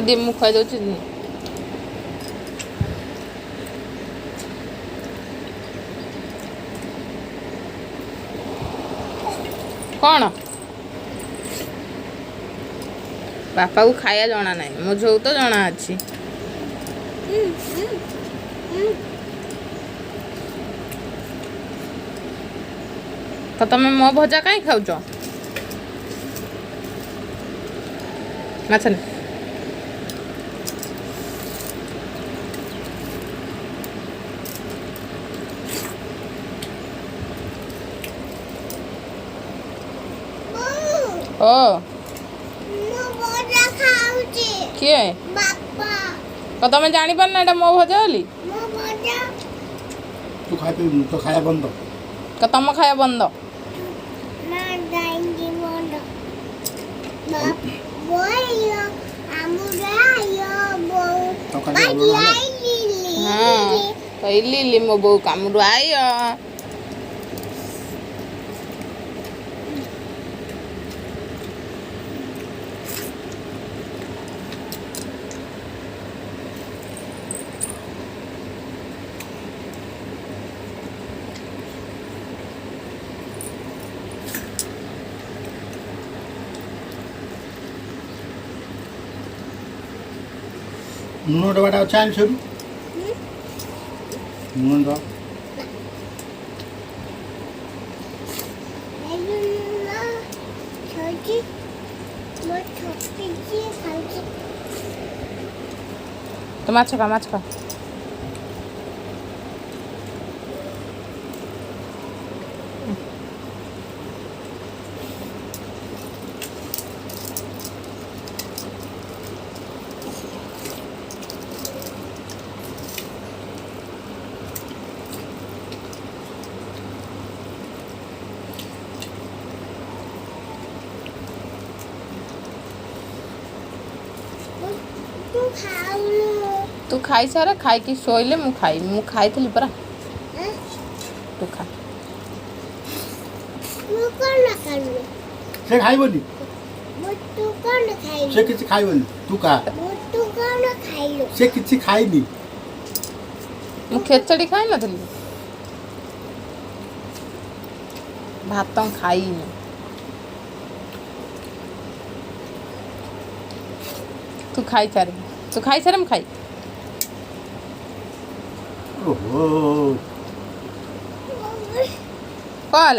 दे मु खुआ दे कौन बापा को खाया जना ना मो झो तो जना अच्छी तो तुम मो भजा कहीं खाऊच माछ ओ किए तो तुम जानी पार ना मो भजा बोली तू खाते तो खाया बंद तो तुम खाया बंद हाँ कहली मो बो कामरू आई नून डबाटा अच्छे आन शुरू नून डबा तो माछ खा तू खाई सारा खाई कि शोले मु खाई थी परा तू खा से खाइबनी से किसी खाइबनी तू खा से किसी खाइनी मु खेचड़ी खाई न थी भात खाई तू खाई सारे मु खाई ओहो कौन